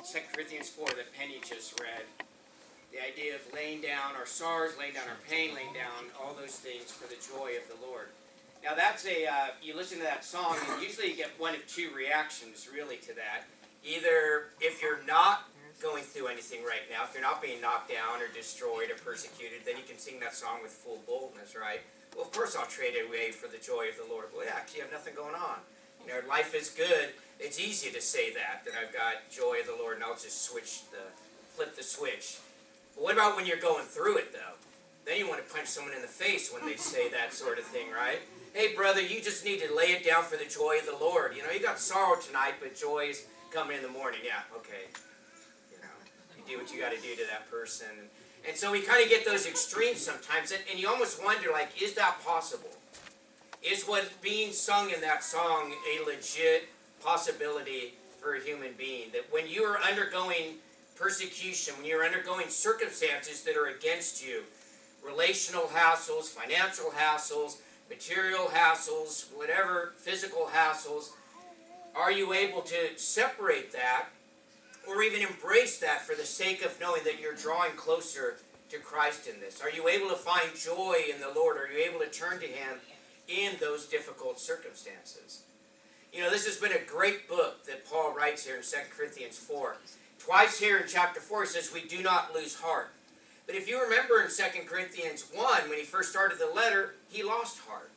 2 Corinthians 4 that Penny just read. The idea of laying down our sorrows, laying down our pain, laying down all those things for the joy of the Lord. Now that's you listen to that song and usually you get one of two reactions really to that. Either if you're not going through anything right now, if you're not being knocked down or destroyed or persecuted, then you can sing that song with full boldness, right? Well, of course I'll trade it away for the joy of the Lord. Well, yeah, actually you have nothing going on. You know, life is good. It's easy to say that I've got joy of the Lord and I'll just flip the switch. But what about when you're going through it, though? Then you want to punch someone in the face when they say that sort of thing, right? Hey, brother, you just need to lay it down for the joy of the Lord. You know, you got sorrow tonight, but joy is coming in the morning. Yeah, okay. You know, you do what you got to do to that person. And so we kind of get those extremes sometimes, and you almost wonder, like, is that possible? Is what's being sung in that song a legit possibility for a human being? That when you are undergoing persecution, when you're undergoing circumstances that are against you, relational hassles, financial hassles, material hassles, whatever, physical hassles, are you able to separate that or even embrace that for the sake of knowing that you're drawing closer to Christ in this? Are you able to find joy in the Lord? Are you able to turn to Him in those difficult circumstances? You know, this has been a great book that Paul writes here in 2 Corinthians 4. Twice here in chapter 4 he says we do not lose heart. But if you remember in 2 Corinthians 1, when he first started the letter, he lost heart.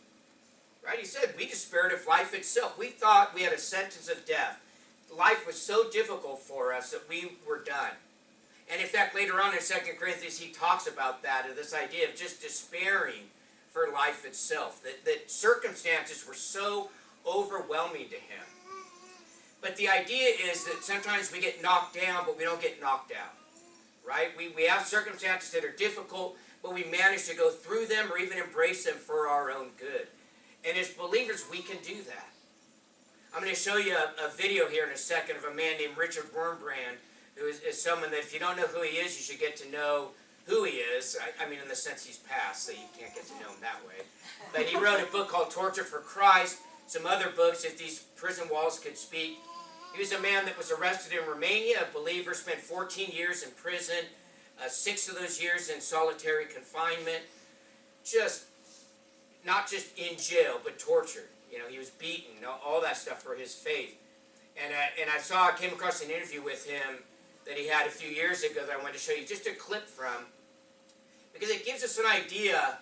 Right? He said, we despaired of life itself. We thought we had a sentence of death. Life was so difficult for us that we were done. And in fact, later on in 2 Corinthians, he talks about that, of this idea of just despairing for life itself. That circumstances were so overwhelming to him. But the idea is that sometimes we get knocked down, but we don't get knocked out. Right? We have circumstances that are difficult, but we manage to go through them or even embrace them for our own good. And as believers, we can do that. I'm going to show you a video here in a second of a man named Richard Wurmbrand, who is someone that if you don't know who he is, you should get to know who he is. I mean, in the sense he's passed, so you can't get to know him that way. But he wrote a book called Torture for Christ, some other books, If These Prison Walls Could Speak. He was a man that was arrested in Romania, a believer, spent 14 years in prison, 6 of those years in solitary confinement, not just in jail, but tortured. You know, he was beaten, all that stuff for his faith. And I came across an interview with him that he had a few years ago that I wanted to show you just a clip from, because it gives us an idea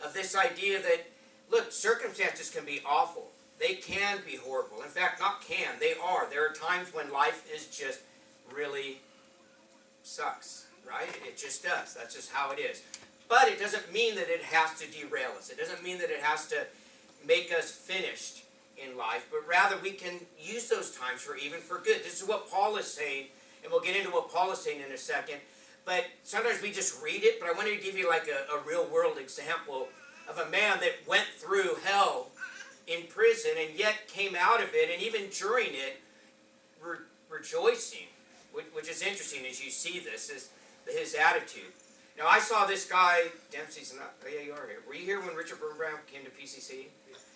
of this idea that, look, circumstances can be awful. They can be horrible. In fact, not can, they are. There are times when life is just really sucks, right? It just does. That's just how it is. But it doesn't mean that it has to derail us. It doesn't mean that it has to make us finished in life, but rather we can use those times for good. This is what Paul is saying, and we'll get into what Paul is saying in a second. But sometimes we just read it, but I wanted to give you like a real world example of a man that went through hell in prison and yet came out of it, and even during it, rejoicing, which is interesting as you see this, is his attitude. Now, I saw this guy, Dempsey's not, oh yeah, you are here. Were you here when Richard Wurmbrand came to PCC?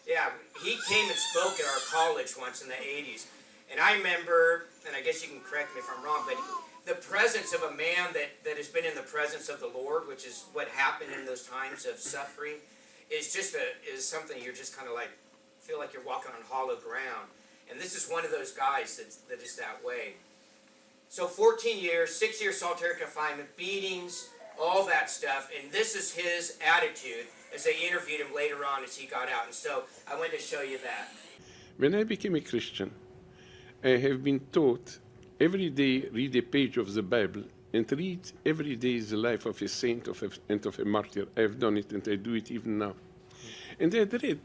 Yeah, he came and spoke at our college once in the 80s. And I remember, and I guess you can correct me if I'm wrong, but the presence of a man that has been in the presence of the Lord, which is what happened in those times of suffering, is something you're just kind of like, feel like you're walking on hollow ground. And this is one of those guys that is that way. So 14 years, 6 years solitary confinement, beatings, all that stuff, and this is his attitude as they interviewed him later on as he got out. And so I wanted to show you that. When I became a Christian, I have been taught every day read a page of the Bible and read every day the life of a saint and of a martyr. I have done it and I do it even now. And I had read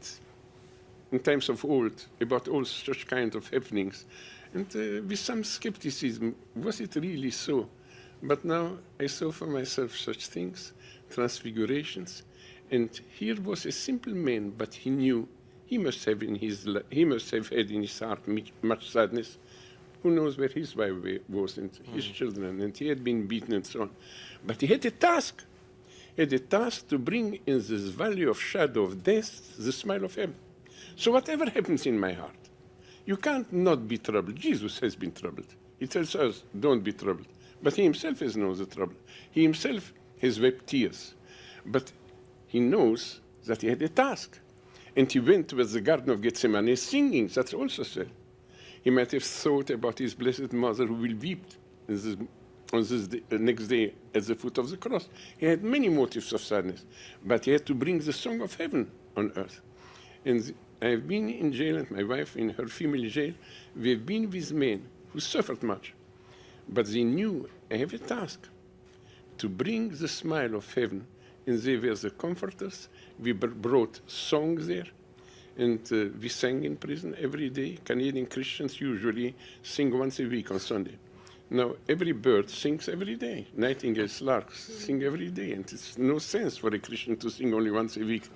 in times of old about all such kind of happenings, and with some skepticism, was it really so? But now I saw for myself such things, transfigurations, and here was a simple man, but he knew he must have had in his heart much sadness. Who knows where his wife was and his children, and he had been beaten and so on. But he had a task. He had a task to bring in this valley of shadow of death the smile of heaven. So whatever happens in my heart, you can't not be troubled. Jesus has been troubled. He tells us, don't be troubled. But he himself has knows the trouble. He himself has wept tears. But he knows that he had a task. And he went towards the Garden of Gethsemane singing, that's also said. He might have thought about his blessed mother who will weep on this next day at the foot of the cross. He had many motives of sadness, but he had to bring the song of heaven on earth. And I have been in jail, and my wife in her female jail. We have been with men who suffered much, but they knew I have a task to bring the smile of heaven, and they were the comforters. We brought songs there, and we sang in prison every day. Canadian Christians usually sing once a week on Sunday. Now, every bird sings every day. Nightingales, larks sing every day, and it's no sense for a Christian to sing only once a week.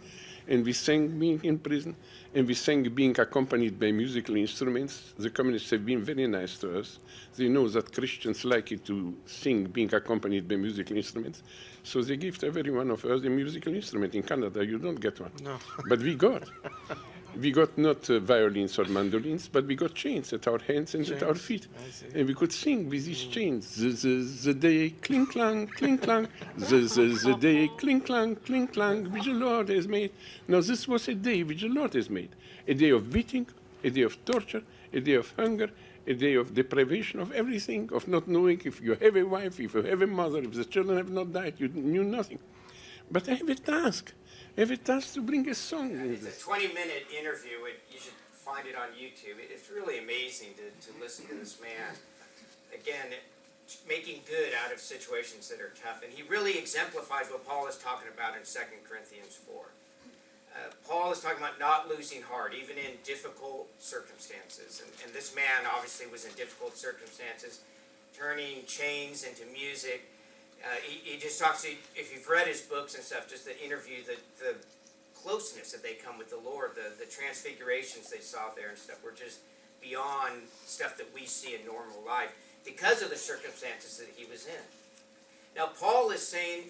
And we sang being in prison, and we sang being accompanied by musical instruments. The communists have been very nice to us. They know that Christians like it to sing being accompanied by musical instruments. So they give to every one of us a musical instrument. In Canada, you don't get one. No. But we got. We got not violins or mandolins, but we got chains at our hands and at our feet. And we could sing with these chains. The day, cling clang, cling clang. The day, cling clang, cling clang, which the Lord has made. Now this was a day which the Lord has made. A day of beating, a day of torture, a day of hunger, a day of deprivation of everything, of not knowing if you have a wife, if you have a mother, if the children have not died, you knew nothing. But I have a task. I have a task to bring a song. It's a 20-minute interview. You should find it on YouTube. It's really amazing to listen to this man. Again, making good out of situations that are tough. And he really exemplifies what Paul is talking about in 2 Corinthians 4. Paul is talking about not losing heart, even in difficult circumstances. And this man obviously was in difficult circumstances, turning chains into music. He just talks, if you've read his books and stuff, just the interview, the closeness that they come with the Lord, the transfigurations they saw there and stuff were just beyond stuff that we see in normal life because of the circumstances that he was in. Now, Paul is saying,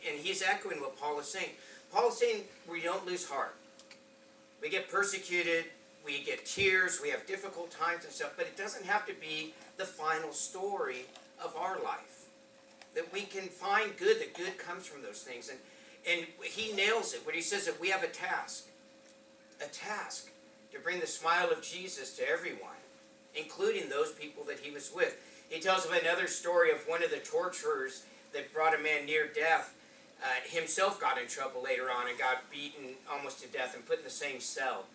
and he's echoing what Paul is saying. Paul is saying we don't lose heart. We get persecuted, we get tears, we have difficult times and stuff, but it doesn't have to be the final story of our life. That we can find good, that good comes from those things. And he nails it when he says that we have a task to bring the smile of Jesus to everyone, including those people that he was with. He tells of another story of one of the torturers that brought a man near death. Himself got in trouble later on and got beaten almost to death and put in the same cell.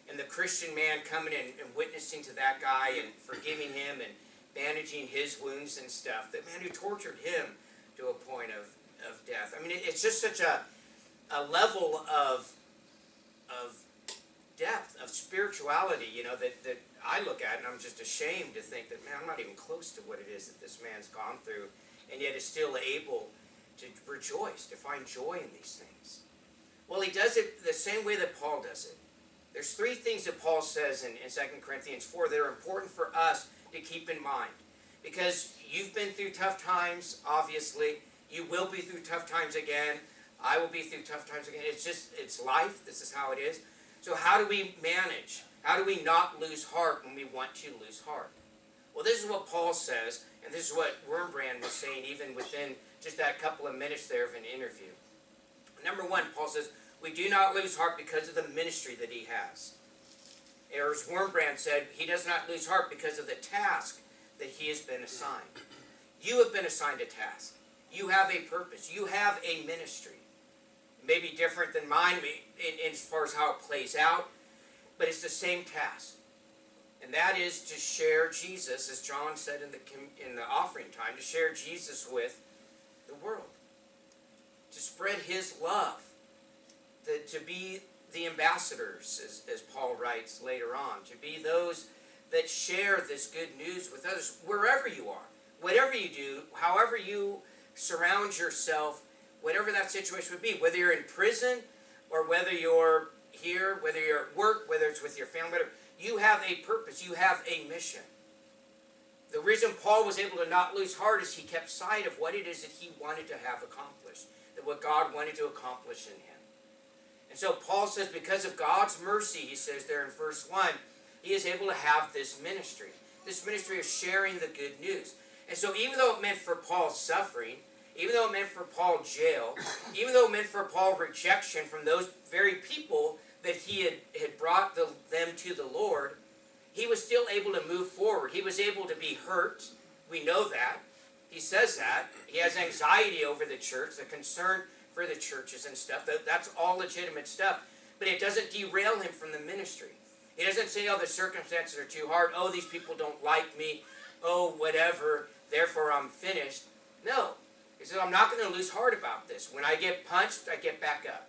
And the Christian man coming in and witnessing to that guy and forgiving him and bandaging his wounds and stuff. The man who tortured him to a point of death. I mean, it's just such a level of depth, of spirituality, that I look at and I'm just ashamed to think that, man, I'm not even close to what it is that this man's gone through, and yet is still able to rejoice, to find joy in these things. Well, he does it the same way that Paul does it. There's three things that Paul says in 2 Corinthians 4 that are important for us to keep in mind. Because you've been through tough times, obviously. You will be through tough times again. I will be through tough times again. It's life. This is how it is. So how do we manage? How do we not lose heart when we want to lose heart? Well, this is what Paul says, and this is what Wurmbrand was saying even within just that couple of minutes there of an interview. Number one, Paul says, we do not lose heart because of the ministry that he has. Or as Wurmbrand said, he does not lose heart because of the task that he has been assigned. You have been assigned a task. You have a purpose. You have a ministry. Maybe different than mine as far as how it plays out, but it's the same task. And that is to share Jesus, as John said in the offering time, to share Jesus with the world. To spread his love. To be the ambassadors, as Paul writes later on. To be those that share this good news with others, wherever you are. Whatever you do, however you surround yourself, whatever that situation would be. Whether you're in prison, or whether you're here, whether you're at work, whether it's with your family, whatever. You have a purpose. You have a mission. The reason Paul was able to not lose heart is he kept sight of what it is that he wanted to have accomplished. That what God wanted to accomplish in him. And so Paul says, because of God's mercy, he says there in verse 1, he is able to have this ministry. This ministry of sharing the good news. And so even though it meant for Paul suffering, even though it meant for Paul jail, even though it meant for Paul rejection from those very people that he had brought them to the Lord, he was still able to move forward. He was able to be hurt. We know that. He says that. He has anxiety over the church, the concern for the churches and stuff. That's all legitimate stuff. But it doesn't derail him from the ministry. He doesn't say, oh, the circumstances are too hard. Oh, these people don't like me. Oh, whatever. Therefore, I'm finished. No. He says, I'm not going to lose heart about this. When I get punched, I get back up.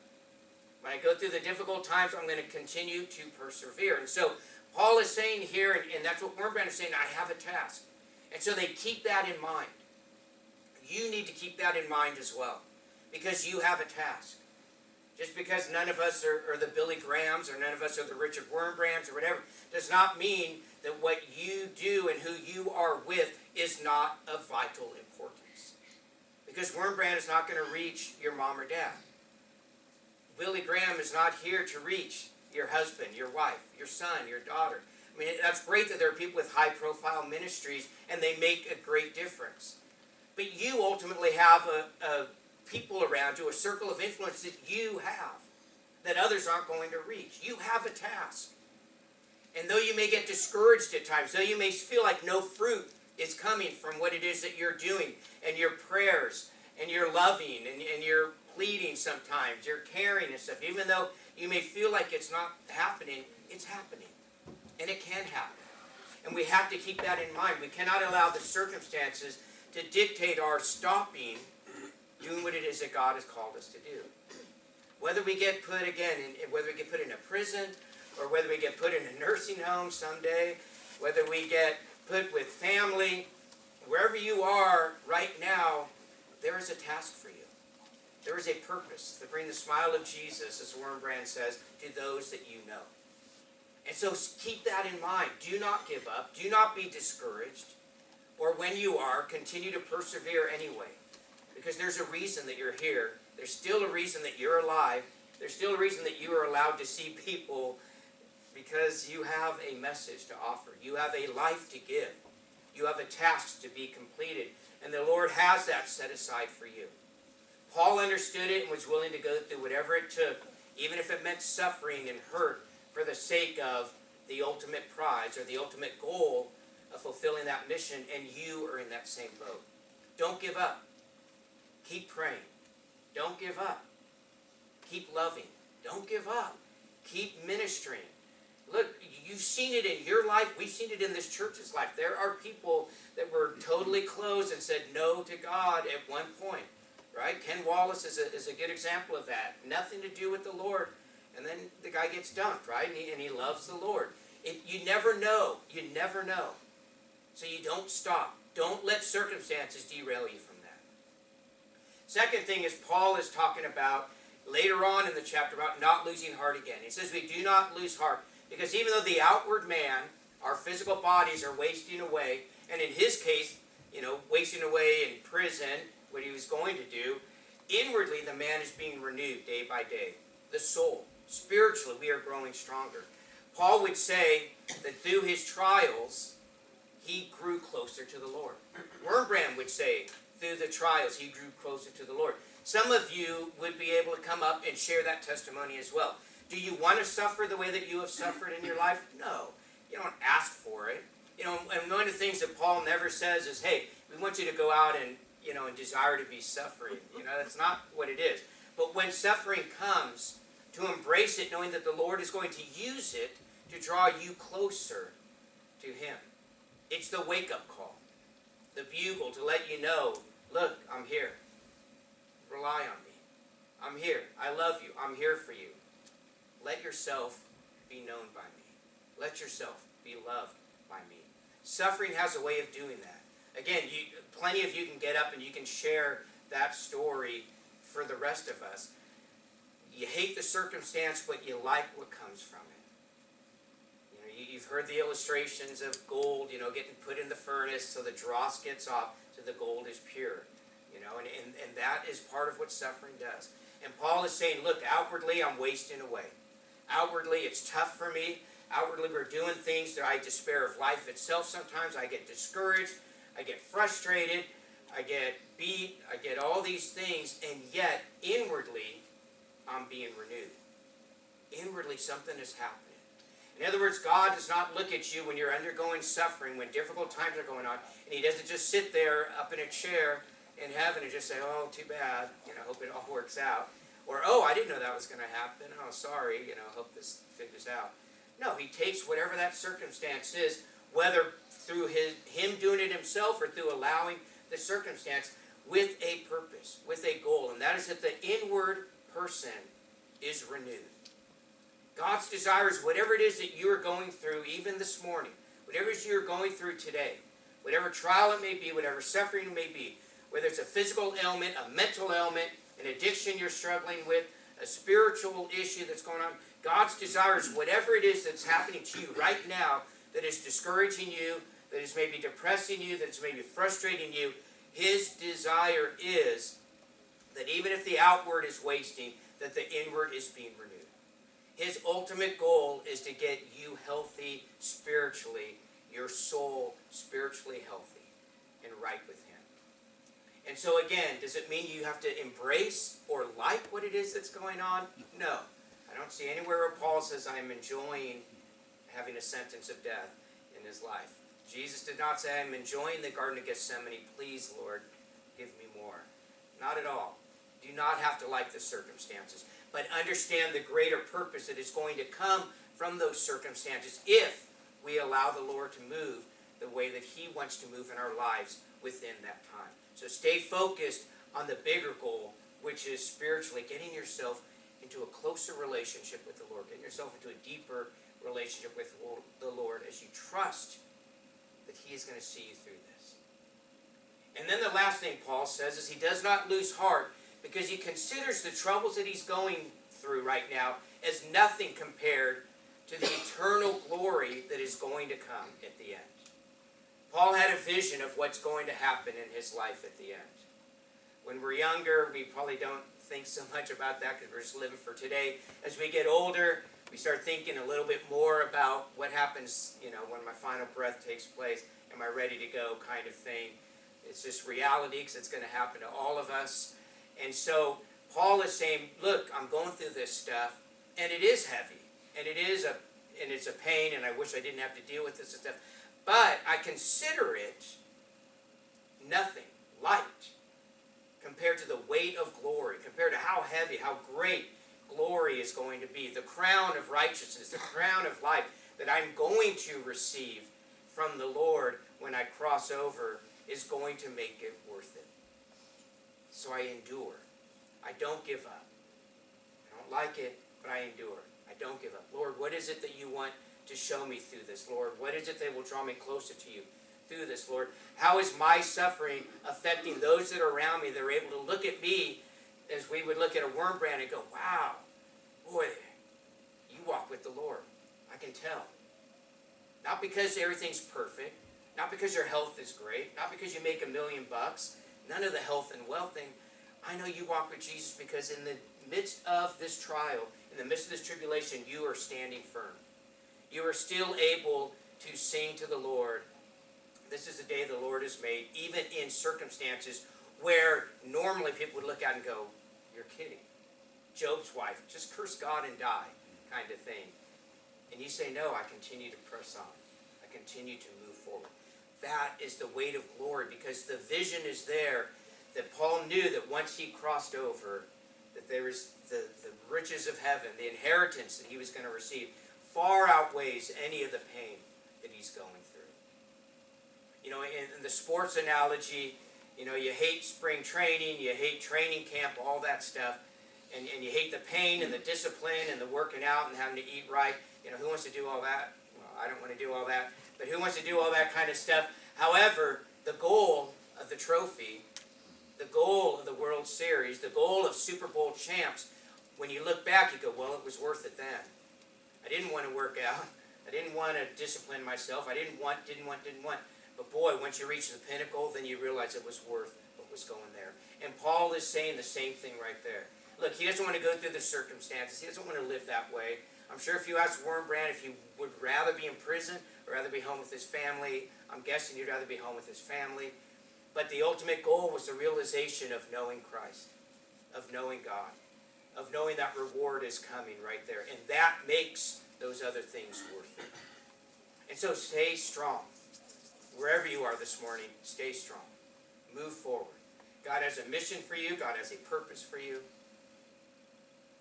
When I go through the difficult times, I'm going to continue to persevere. And so Paul is saying here, and that's what Wurmbrand is saying, I have a task. And so they keep that in mind. You need to keep that in mind as well, because you have a task. Just because none of us are the Billy Grahams or none of us are the Richard Wurmbrands or whatever, does not mean that what you do and who you are with is not of vital importance. Because Wurmbrand is not going to reach your mom or dad. Billy Graham is not here to reach your husband, your wife, your son, your daughter. I mean, that's great that there are people with high-profile ministries and they make a great difference. But you ultimately have a people around you, a circle of influence that you have, that others aren't going to reach. You have a task. And though you may get discouraged at times, though you may feel like no fruit is coming from what it is that you're doing, and your prayers, and your loving, and your pleading sometimes, your caring and stuff, even though you may feel like it's not happening, it's happening. And it can happen. And we have to keep that in mind. We cannot allow the circumstances to dictate our stopping doing what it is that God has called us to do. Whether we get put, again, whether we get put in a prison, or whether we get put in a nursing home someday, whether we get put with family, wherever you are right now, there is a task for you. There is a purpose to bring the smile of Jesus, as Wurmbrand says, to those that you know. And so keep that in mind. Do not give up. Do not be discouraged. Or when you are, continue to persevere anyway. Because there's a reason that you're here. There's still a reason that you're alive. There's still a reason that you are allowed to see people, because you have a message to offer. You have a life to give. You have a task to be completed. And the Lord has that set aside for you. Paul understood it and was willing to go through whatever it took, even if it meant suffering and hurt, for the sake of the ultimate prize or the ultimate goal of fulfilling that mission, and you are in that same boat. Don't give up. Keep praying. Don't give up. Keep loving. Don't give up. Keep ministering. Look, you've seen it in your life. We've seen it in this church's life. There are people that were totally closed and said no to God at one point. Right? Ken Wallace is a good example of that. Nothing to do with the Lord. And then the guy gets dumped, right? And he loves the Lord. You never know. You never know. So you don't stop. Don't let circumstances derail you from that. Second thing is Paul is talking about, later on in the chapter, about not losing heart again. He says we do not lose heart. Because even though the outward man, our physical bodies are wasting away, and in his case, wasting away in prison, what he was going to do, inwardly the man is being renewed day by day. The soul. Spiritually, we are growing stronger. Paul would say that through his trials, he grew closer to the Lord. Wurmbrand would say, through the trials, he grew closer to the Lord. Some of you would be able to come up and share that testimony as well. Do you want to suffer the way that you have suffered in your life? No. You don't ask for it. And one of the things that Paul never says is, hey, we want you to go out and desire to be suffering. That's not what it is. But when suffering comes, to embrace it, knowing that the Lord is going to use it to draw you closer to Him. It's the wake-up call, the bugle to let you know, look, I'm here. Rely on me. I'm here. I love you. I'm here for you. Let yourself be known by me. Let yourself be loved by me. Suffering has a way of doing that. Again, plenty of you can get up and you can share that story for the rest of us. You hate the circumstance, but you like what comes from it. You've heard the illustrations of gold, getting put in the furnace so the dross gets off, so the gold is pure. And that is part of what suffering does. And Paul is saying, look, outwardly I'm wasting away. Outwardly it's tough for me. Outwardly, we're doing things that I despair of life itself sometimes. I get discouraged. I get frustrated. I get beat. I get all these things. And yet, inwardly, I'm being renewed. Inwardly, something is happening. In other words, God does not look at you when you're undergoing suffering, when difficult times are going on, and He doesn't just sit there up in a chair in heaven and just say, oh, too bad, hope it all works out. Or, oh, I didn't know that was going to happen. Oh, sorry, hope this figures out. No, He takes whatever that circumstance is, whether through Him doing it Himself or through allowing the circumstance, with a purpose, with a goal, and that is that the inward person is renewed. God's desire is whatever it is that you are going through, even this morning, whatever it is you're going through today, whatever trial it may be, whatever suffering it may be, whether it's a physical ailment, a mental ailment, an addiction you're struggling with, a spiritual issue that's going on, God's desire is whatever it is that's happening to you right now that is discouraging you, that is maybe depressing you, that is maybe frustrating you. His desire is that even if the outward is wasting, that the inward is being renewed. His ultimate goal is to get you healthy spiritually, your soul spiritually healthy and right with Him. And so again, does it mean you have to embrace or like what it is that's going on? No. I don't see anywhere where Paul says, I'm enjoying having a sentence of death in his life. Jesus did not say, I'm enjoying the Garden of Gethsemane. Please, Lord, give me more. Not at all. Do not have to like the circumstances, but understand the greater purpose that is going to come from those circumstances if we allow the Lord to move the way that He wants to move in our lives within that time. So stay focused on the bigger goal, which is spiritually getting yourself into a closer relationship with the Lord, getting yourself into a deeper relationship with the Lord as you trust that He is going to see you through this. And then the last thing Paul says is he does not lose heart because he considers the troubles that he's going through right now as nothing compared to the eternal glory that is going to come at the end. Paul had a vision of what's going to happen in his life at the end. When we're younger, we probably don't think so much about that because we're just living for today. As we get older, we start thinking a little bit more about what happens, when my final breath takes place. Am I ready to go kind of thing. It's just reality because it's going to happen to all of us. And so Paul is saying, look, I'm going through this stuff, and it is heavy, and it's a pain, and I wish I didn't have to deal with this stuff. But I consider it nothing, light, compared to the weight of glory, compared to how heavy, how great glory is going to be, the crown of righteousness, the crown of life that I'm going to receive from the Lord when I cross over is going to make it worth it. So I endure. I don't give up. I don't like it, but I endure. I don't give up. Lord, what is it that you want to show me through this? Lord, what is it that will draw me closer to you through this, Lord? How is my suffering affecting those that are around me that are able to look at me as we would look at a worm brand and go, wow, boy, you walk with the Lord. I can tell. Not because everything's perfect, not because your health is great, not because you make $1 million, none of the health and wealth thing. I know you walk with Jesus because in the midst of this trial, in the midst of this tribulation, you are standing firm. You are still able to sing to the Lord. This is the day the Lord has made, even in circumstances where normally people would look at and go, you're kidding. Job's wife, just curse God and die kind of thing. And you say, no, I continue to press on. I continue to move forward. That is the weight of glory because the vision is there that Paul knew that once he crossed over, that there is the riches of heaven, the inheritance that he was going to receive far outweighs any of the pain that he's going through. In the sports analogy, you hate spring training, you hate training camp, all that stuff, and you hate the pain and the discipline and the working out and having to eat right. Who wants to do all that? Well, I don't want to do all that, but who wants to do all that kind of stuff? However, the goal of the trophy, the goal of the World Series, the goal of Super Bowl champs, when you look back, you go, well, it was worth it then. I didn't want to work out. I didn't want to discipline myself. I didn't want. But boy, once you reach the pinnacle, then you realize it was worth what was going there. And Paul is saying the same thing right there. Look, he doesn't want to go through the circumstances. He doesn't want to live that way. I'm sure if you asked Wurmbrand if he would rather be in prison or rather be home with his family, I'm guessing he'd rather be home with his family. But the ultimate goal was the realization of knowing Christ, of knowing God, of knowing that reward is coming right there. And that makes those other things worth it. And so stay strong. Wherever you are this morning, stay strong. Move forward. God has a mission for you. God has a purpose for you.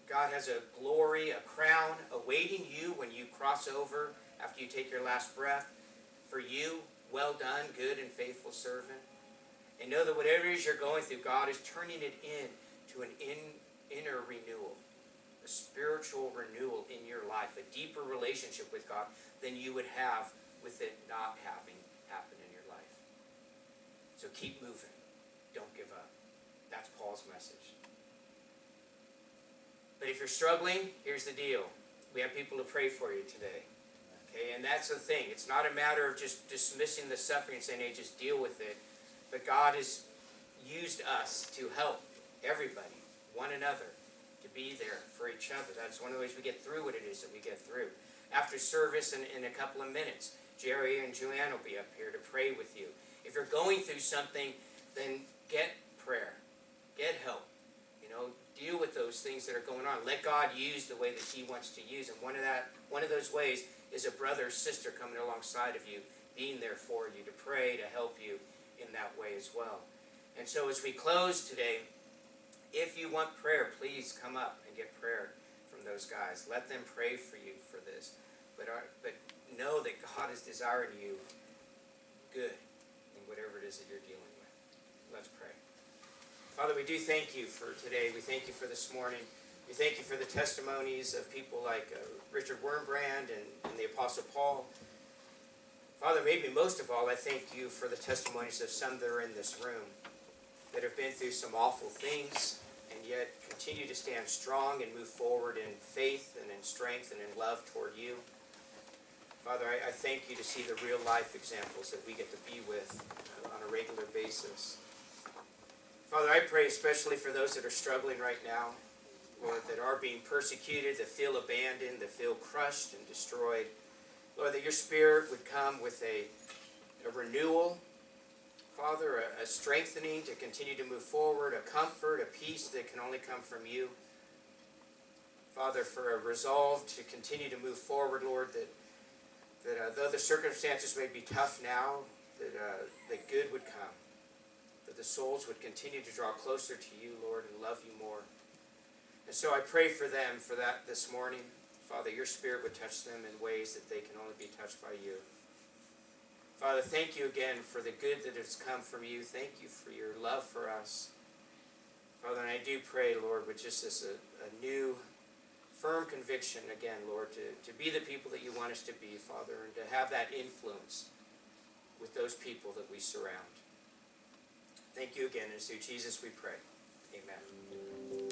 God has a glory, a crown awaiting you when you cross over after you take your last breath. For you, well done, good and faithful servant. And know that whatever it is you're going through, God is turning it into an inner renewal, a spiritual renewal in your life, a deeper relationship with God than you would have with it not having happened in your life. So keep moving. Don't give up. That's Paul's message. But if you're struggling, here's the deal. We have people to pray for you today. Okay, and that's the thing. It's not a matter of just dismissing the suffering and saying, hey, just deal with it. But God has used us to help everybody, one another, to be there for each other. That's one of the ways we get through what it is that we get through. After service in a couple of minutes, Jerry and Joanne will be up here to pray with you. If you're going through something, then get prayer. Get help. Deal with those things that are going on. Let God use the way that He wants to use. And one of those ways is a brother or sister coming alongside of you, being there for you, to pray, to help you in that way as well. And so as we close today, if you want prayer, please come up and get prayer from those guys. Let them pray for you for this. But know that God is desiring you good in whatever it is that you're dealing with. Let's pray. Father, we do thank you for today. We thank you for this morning. We thank you for the testimonies of people like Richard Wurmbrand and the Apostle Paul. Father, maybe most of all, I thank you for the testimonies of some that are in this room that have been through some awful things and yet continue to stand strong and move forward in faith and in strength and in love toward you. Father, I thank you to see the real life examples that we get to be with on a regular basis. Father, I pray especially for those that are struggling right now, Lord, that are being persecuted, that feel abandoned, that feel crushed and destroyed. Lord, that your Spirit would come with a renewal, Father, a strengthening to continue to move forward, a comfort, a peace that can only come from you. Father, for a resolve to continue to move forward, Lord, that though the circumstances may be tough now, that good would come. That the souls would continue to draw closer to you, Lord, and love you more. And so I pray for them for that this morning. Father, your Spirit would touch them in ways that they can only be touched by you. Father, thank you again for the good that has come from you. Thank you for your love for us. Father, and I do pray, Lord, with just this a new, firm conviction again, Lord, to be the people that you want us to be, Father, and to have that influence with those people that we surround. Thank you again, and through Jesus we pray. Amen.